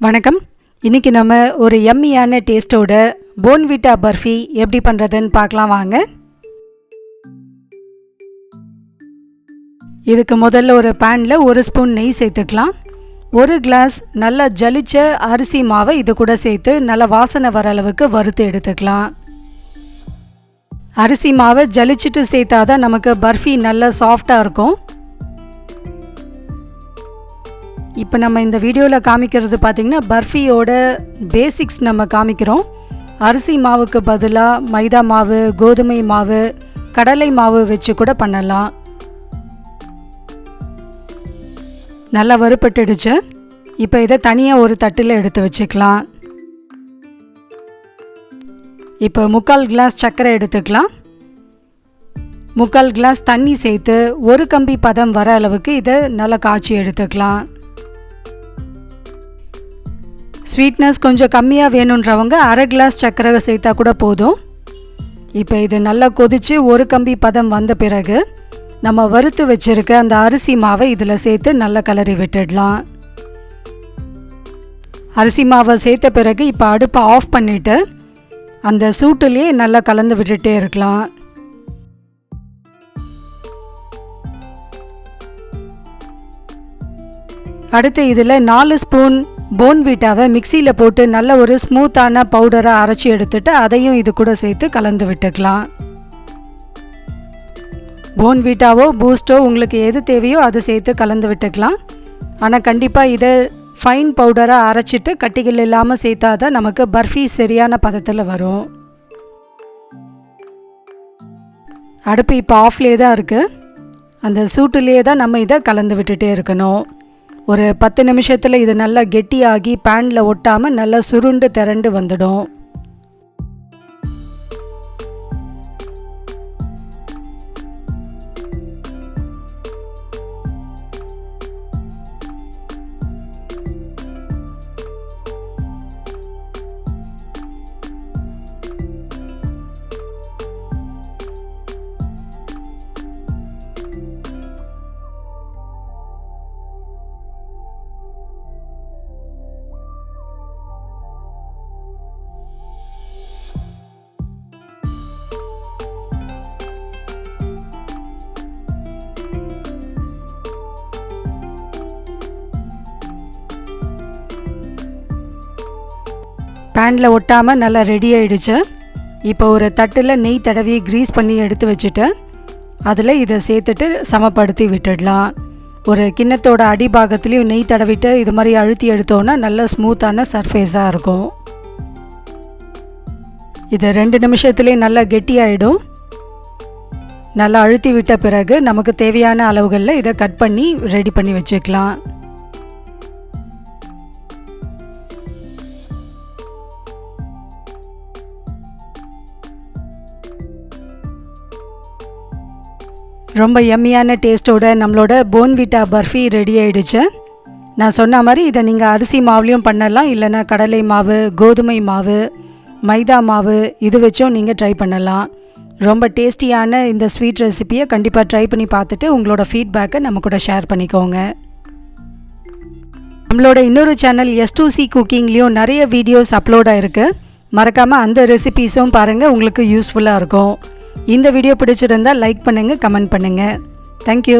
வணக்கம். இன்னைக்கு நம்ம ஒரு யம்மியான டேஸ்டோட போன்விட்டா பர்ஃபி எப்படி பண்ணுறதுன்னு பார்க்கலாம் வாங்க. இதுக்கு முதல்ல ஒரு பேனில் 1 ஸ்பூன் நெய் சேர்த்துக்கலாம். 1 கிளாஸ் நல்லா ஜலிச்ச அரிசி மாவை இது கூட சேர்த்து நல்லா வாசனை வர அளவுக்கு வறுத்து எடுத்துக்கலாம். அரிசி மாவை ஜலிச்சுட்டு சேர்த்தாதான் நமக்கு பர்ஃபி நல்லா சாஃப்டாக இருக்கும். இப்போ நம்ம இந்த வீடியோவில் காமிக்கிறது பார்த்திங்கன்னா பர்ஃபியோட பேசிக்ஸ் நம்ம காமிக்கிறோம். அரிசி மாவுக்கு பதிலாக மைதா மாவு, கோதுமை மாவு, கடலை மாவு வச்சு கூட பண்ணலாம். நல்லா வறுபட்டுடுச்சு. இப்போ இதை தனியாக ஒரு தட்டில் எடுத்து வச்சுக்கலாம். இப்போ 3/4 கிளாஸ் சர்க்கரை எடுத்துக்கலாம். 3/4 கிளாஸ் தண்ணி சேர்த்து 1 கம்பி பதம் வர அளவுக்கு இதை நல்லா காய்ச்சி எடுத்துக்கலாம். ஸ்வீட்னஸ் கொஞ்சம் கம்மியாக வேணுன்றவங்க 1/2 கிளாஸ் சர்க்கரை சேர்த்தா கூட போதும். இப்போ இது நல்லா கொதித்து 1 கம்பி பதம் வந்த பிறகு நம்ம வறுத்து வச்சுருக்க அந்த அரிசி மாவை இதில் சேர்த்து நல்லா கிளறி விட்டுடலாம். அரிசி மாவை சேர்த்த பிறகு இப்போ அடுப்பை ஆஃப் பண்ணிவிட்டு அந்த சூட்டுலேயே நல்லா கலந்து விட்டுட்டே இருக்கலாம். அடுத்து இதில் 4 ஸ்பூன் போன்விட்டாவை மிக்சியில் போட்டு நல்ல ஒரு ஸ்மூத்தான பவுடரை அரைச்சி எடுத்துட்டு அதையும் இது கூட சேர்த்து கலந்து விட்டுக்கலாம். போன்விட்டாவோ பூஸ்டோ உங்களுக்கு எது தேவையோ அதை சேர்த்து கலந்து விட்டுக்கலாம். ஆனால் கண்டிப்பாக இதை ஃபைன் பவுடராக அரைச்சிட்டு கட்டிகள் இல்லாமல் சேர்த்தாதான் நமக்கு பர்ஃபி சரியான பதத்தில் வரும். அடுப்பு இப்போ ஆஃப்லேயே தான் இருக்குது. அந்த சூட்டுலேயே தான் நம்ம இதை கலந்து விட்டுட்டே இருக்கணும். ஒரு 10 நிமிஷத்தில் இது நல்லா கெட்டியாகி பேனில் ஒட்டாமல் நல்லா சுருண்டு திரண்டு வந்துடும். பேனில் ஒட்டாமல் நல்லா ரெடி ஆகிடுச்சு. இப்போ ஒரு தட்டில் நெய் தடவி க்ரீஸ் பண்ணி எடுத்து வச்சுட்டு அதில் இதை சேர்த்துட்டு சமப்படுத்தி விட்டுடலாம். ஒரு கிண்ணத்தோட அடிபாகத்துலேயும் நெய் தடவிட்டு இது மாதிரி அழுத்தி எடுத்தோன்னா நல்ல ஸ்மூத்தான சர்ஃபேஸாக இருக்கும். இது 2 நிமிஷத்துலேயே நல்லா கெட்டியாகிடும். நல்லா அழுத்தி விட்ட பிறகு நமக்கு தேவையான அளவுகளில் இதை கட் பண்ணி ரெடி பண்ணி வச்சுக்கலாம். ரொம்ப யம்மியான டேஸ்ட்டோட நம்மளோட போன்விட்டா பர்ஃபி ரெடி ஆகிடுச்சு. நான் சொன்ன மாதிரி இதை நீங்கள் அரிசி மாவுலேயும் பண்ணலாம், இல்லைன்னா கடலை மாவு, கோதுமை மாவு, மைதா மாவு இது வச்சும் நீங்கள் ட்ரை பண்ணலாம். ரொம்ப டேஸ்டியான இந்த ஸ்வீட் ரெசிப்பியை கண்டிப்பாக ட்ரை பண்ணி பார்த்துட்டு உங்களோட ஃபீட்பேக்கை நம்ம கூட ஷேர் பண்ணிக்கோங்க. நம்மளோட இன்னொரு சேனல் S2C குக்கிங்லேயும் நிறைய வீடியோஸ் அப்லோட் ஆகிருக்கு. மறக்காமல் அந்த ரெசிபீஸும் பாருங்கள், உங்களுக்கு யூஸ்ஃபுல்லாக இருக்கும். இந்த வீடியோ பிடிச்சிருந்தால் லைக் பண்ணுங்கள், கமெண்ட் பண்ணுங்கள். தேங்க்யூ.